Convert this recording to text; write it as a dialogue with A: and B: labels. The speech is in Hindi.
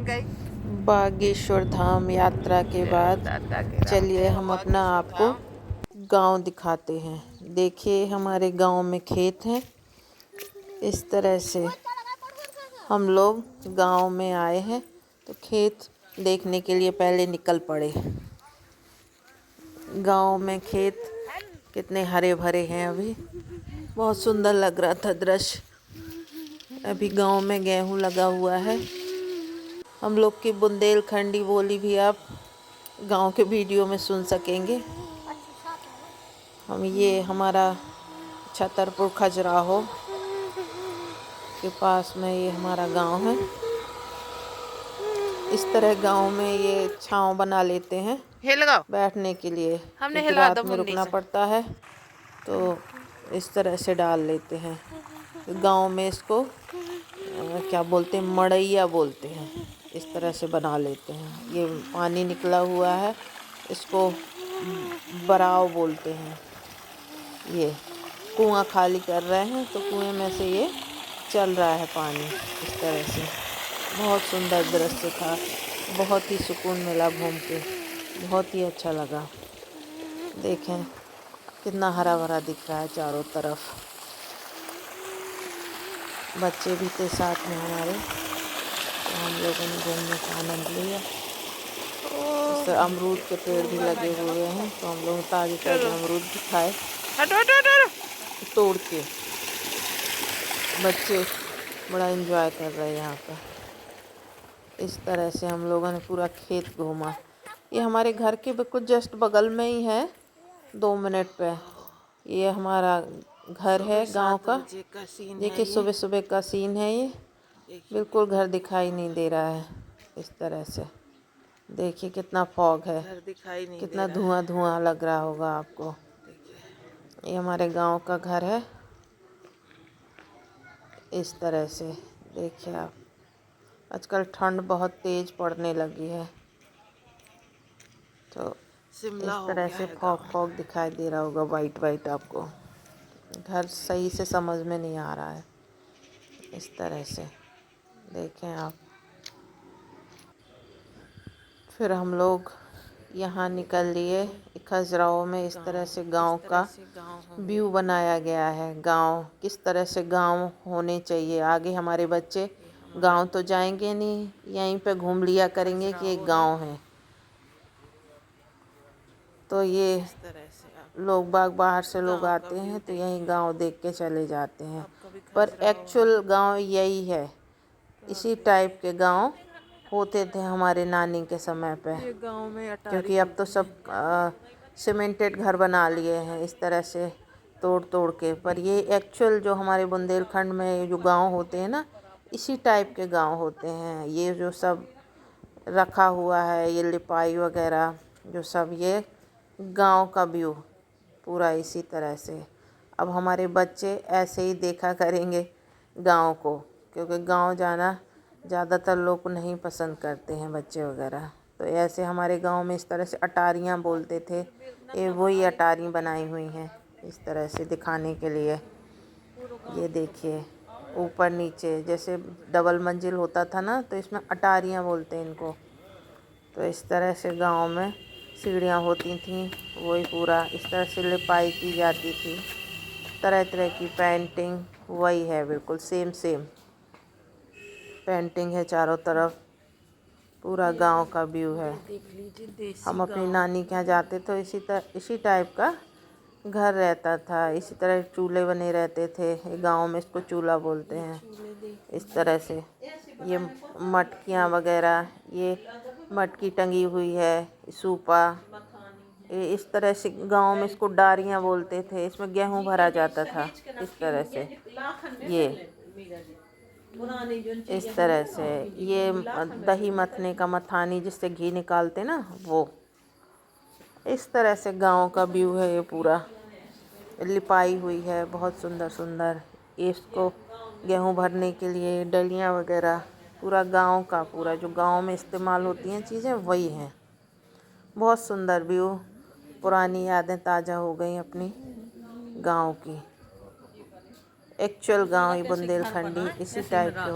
A: बागेश्वर धाम यात्रा के बाद चलिए हम अपना आपको गांव दिखाते हैं। देखिए हमारे गांव में खेत हैं। इस तरह से हम लोग गांव में आए हैं तो खेत देखने के लिए पहले निकल पड़े। गांव में खेत कितने हरे भरे हैं। अभी बहुत सुंदर लग रहा था दृश्य। अभी गांव में गेहूं लगा हुआ है। हम लोग की बुंदेलखंडी बोली भी आप गांव के वीडियो में सुन सकेंगे। ये हमारा छतरपुर खजुराहो के पास में ये हमारा गांव है। इस तरह गांव में ये छांव बना लेते हैं बैठने के लिए, क्योंकि रात में रुकना पड़ता है तो इस तरह से डाल लेते हैं। गांव में इसको क्या बोलते हैं, मड़ैया बोलते हैं। इस तरह से बना लेते हैं। ये पानी निकला हुआ है, इसको बराव बोलते हैं। ये कुआं खाली कर रहे हैं तो कुएं में से ये चल रहा है पानी। इस तरह से बहुत सुंदर दृश्य था। बहुत ही सुकून मिला घूम के, बहुत ही अच्छा लगा। देखें कितना हरा भरा दिख रहा है चारों तरफ। बच्चे भी थे साथ में हमारे, तो हम लोगों ने घूमने का आनंद लिया। तो अमरूद के पेड़ भी लगे हुए हैं, तो हम लोग ताजे ताजे अमरूद भी खाए तोड़ के। बच्चे बड़ा एंजॉय कर रहे हैं यहाँ पर। इस तरह से हम लोगों ने पूरा खेत घूमा। ये हमारे घर के बिल्कुल जस्ट बगल में ही है, 2 मिनट पे। ये हमारा घर है गांव का। देखिए सुबह सुबह का सीन है ये। बिल्कुल घर दिखाई नहीं दे रहा है। इस तरह से देखिए कितना फॉग है, कितना धुआं धुआं लग रहा होगा आपको। ये हमारे गांव का घर है। इस तरह से देखिए आप। आजकल ठंड बहुत तेज पड़ने लगी है, तो इस तरह से फॉग दिखाई दे रहा होगा, वाइट वाइट। आपको घर सही से समझ में नहीं आ रहा है। इस तरह से देखें आप। फिर हम लोग यहाँ निकल लिए खजुराहो में। इस तरह से गांव का व्यू बनाया गया है। गांव किस तरह से गांव होने चाहिए। आगे हमारे बच्चे गांव तो जाएंगे नहीं, यहीं पे घूम लिया करेंगे कि एक गांव है। तो ये लोग बाग बाहर से लोग आते हैं तो यहीं गांव देख के चले जाते हैं, पर एक्चुअल गांव यही है। इसी टाइप के गांव होते थे हमारे नानी के समय पे, क्योंकि अब तो सब सीमेंटेड घर बना लिए हैं इस तरह से तोड़ तोड़ के। पर ये एक्चुअल जो हमारे बुंदेलखंड में जो गांव होते हैं ना, इसी टाइप के गांव होते हैं। ये जो सब रखा हुआ है, ये लिपाई वगैरह जो सब, ये गांव का व्यू पूरा इसी तरह से। अब हमारे बच्चे ऐसे ही देखा करेंगे गांव को, क्योंकि गांव जाना ज़्यादातर लोग नहीं पसंद करते हैं बच्चे वगैरह। तो ऐसे हमारे गांव में इस तरह से अटारियाँ बोलते थे। ये वही अटारी बनाई हुई हैं इस तरह से दिखाने के लिए। ये देखिए ऊपर नीचे जैसे डबल मंजिल होता था ना, तो इसमें अटारियाँ बोलते हैं इनको। तो इस तरह से गांव में सीढ़ियाँ होती थीं, वही पूरा इस तरह से लिपाई की जाती थी। तरह तरह की पेंटिंग वही है, बिल्कुल सेम सेम पेंटिंग है चारों तरफ। पूरा गांव का व्यू है। हम अपनी नानी के यहाँ जाते तो इसी टाइप का घर रहता था। इसी तरह चूल्हे बने रहते थे। गांव में इसको चूल्हा बोलते हैं। इस तरह से ये मटकियाँ वगैरह, ये मटकी टंगी हुई है, सूपा। ये इस तरह से गांव में इसको डारियाँ बोलते थे। इसमें गेहूँ भरा जाता था इस तरह से। ये इस तरह से ये दही मथने का मथानी जिससे घी निकालते ना, वो इस तरह से गांव का व्यू है। ये पूरा लिपाई हुई है बहुत सुंदर सुंदर। इसको गेहूं भरने के लिए डलियां वगैरह, पूरा गांव का, पूरा जो गांव में इस्तेमाल होती हैं चीज़ें वही हैं। बहुत सुंदर व्यू। पुरानी यादें ताज़ा हो गई अपनी गांव की। एक्चुअल गांव ही बुंदेलखंडी इसी टाइप के